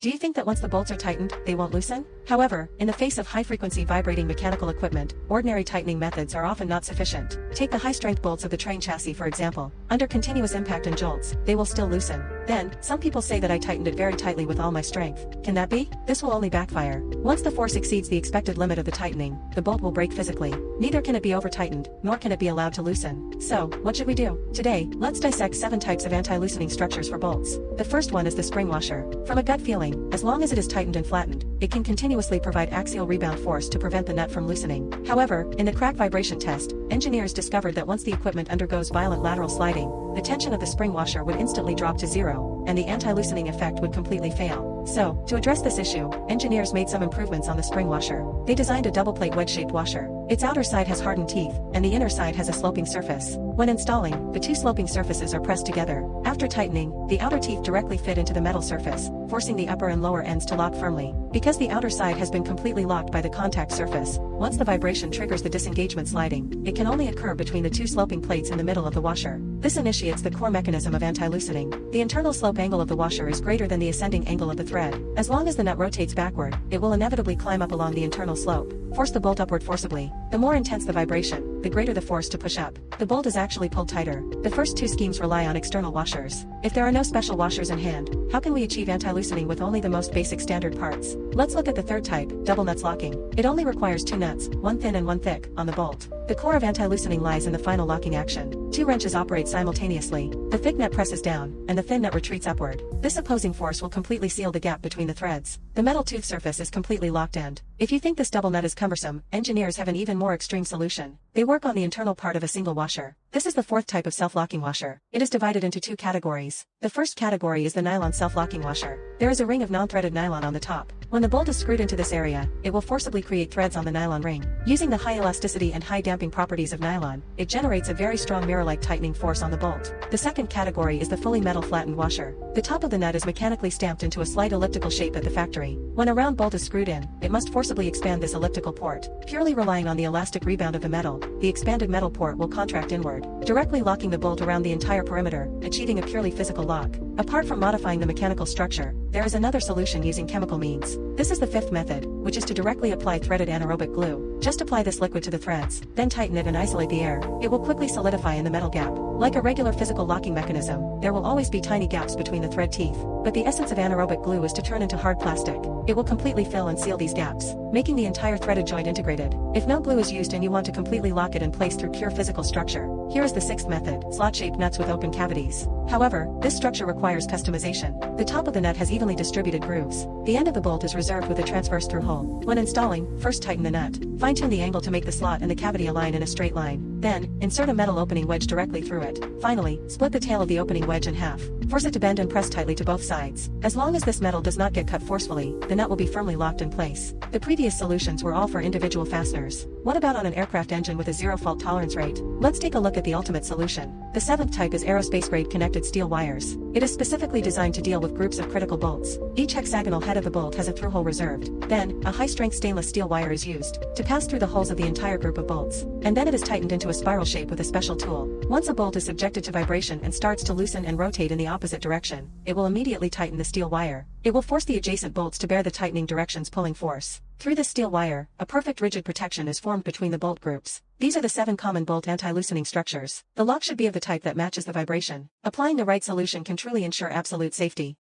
Do you think that once the bolts are tightened, they won't loosen? However, in the face of high-frequency vibrating mechanical equipment, ordinary tightening methods are often not sufficient. Take the high-strength bolts of the train chassis for example. Under continuous impact and jolts, they will still loosen. Then, some people say that I tightened it very tightly with all my strength. Can that be? This will only backfire. Once the force exceeds the expected limit of the tightening, the bolt will break physically. Neither can it be over-tightened, nor can it be allowed to loosen. So, what should we do? Today, let's dissect 7 types of anti-loosening structures for bolts. The first one is the spring washer. From a gut feeling, as long as it is tightened and flattened, it can continuously provide axial rebound force to prevent the nut from loosening. However, in the crack vibration test, engineers discovered that once the equipment undergoes violent lateral sliding, the tension of the spring washer would instantly drop to zero, and the anti-loosening effect would completely fail. So, to address this issue, engineers made some improvements on the spring washer. They designed a double-plate wedge-shaped washer. Its outer side has hardened teeth, and the inner side has a sloping surface. When installing, the 2 sloping surfaces are pressed together. After tightening, the outer teeth directly fit into the metal surface, forcing the upper and lower ends to lock firmly. Because the outer side has been completely locked by the contact surface, once the vibration triggers the disengagement sliding, it can only occur between the 2 sloping plates in the middle of the washer. This initiates the core mechanism of anti-loosening. The internal slope angle of the washer is greater than the ascending angle of the thread. As long as the nut rotates backward, it will inevitably climb up along the internal slope. Force the bolt upward forcibly. The more intense the vibration, the greater the force to push up. The bolt is actually pulled tighter. The first 2 schemes rely on external washers. If there are no special washers in hand, how can we achieve anti-loosening with only the most basic standard parts? Let's look at the third type, double nuts locking. It only requires 2 nuts, one thin and one thick, on the bolt. The core of anti-loosening lies in the final locking action. 2 wrenches operate simultaneously. The thick nut presses down, and the thin nut retreats upward. This opposing force will completely seal the gap between the threads. The metal tooth surface is completely locked and, if you think this double nut is cumbersome, engineers have an even more extreme solution. They work on the internal part of a single washer. This is the 4th type of self-locking washer. It is divided into 2 categories. The first category is the nylon self-locking washer. There is a ring of non-threaded nylon on the top. When the bolt is screwed into this area, it will forcibly create threads on the nylon ring. Using the high elasticity and high damping properties of nylon, it generates a very strong mirror-like tightening force on the bolt. The second category is the fully metal flattened washer. The top of the nut is mechanically stamped into a slight elliptical shape at the factory. When a round bolt is screwed in, it must forcibly expand this elliptical port. Purely relying on the elastic rebound of the metal, the expanded metal port will contract inward, directly locking the bolt around the entire perimeter, achieving a purely physical lock. Apart from modifying the mechanical structure, there is another solution using chemical means. This is the 5th method, which is to directly apply threaded anaerobic glue. Just apply this liquid to the threads, then tighten it and isolate the air. It will quickly solidify in the metal gap. Like a regular physical locking mechanism, there will always be tiny gaps between the thread teeth, but the essence of anaerobic glue is to turn into hard plastic. It will completely fill and seal these gaps, making the entire threaded joint integrated. If no glue is used and you want to completely lock it in place through pure physical structure, here is the 6th method, slot-shaped nuts with open cavities. However, this structure requires customization. The top of the nut has evenly distributed grooves. The end of the bolt is reserved with a transverse through hole. When installing, first tighten the nut. Fine-tune the angle to make the slot and the cavity align in a straight line. Then, insert a metal opening wedge directly through it. Finally, split the tail of the opening wedge in half. Force it to bend and press tightly to both sides. As long as this metal does not get cut forcefully, the nut will be firmly locked in place. The previous solutions were all for individual fasteners. What about on an aircraft engine with a 0 fault tolerance rate? Let's take a look at the ultimate solution. The 7th type is aerospace-grade connected steel wires. It is specifically designed to deal with groups of critical bolts. Each hexagonal head of the bolt has a through-hole reserved. Then, a high-strength stainless steel wire is used to pass through the holes of the entire group of bolts. And then it is tightened into a spiral shape with a special tool. Once a bolt is subjected to vibration and starts to loosen and rotate in the opposite direction, it will immediately tighten the steel wire. It will force the adjacent bolts to bear the tightening direction's pulling force. Through the steel wire, a perfect rigid protection is formed between the bolt groups. These are the 7 common bolt anti-loosening structures. The lock should be of the type that matches the vibration. Applying the right solution can truly ensure absolute safety.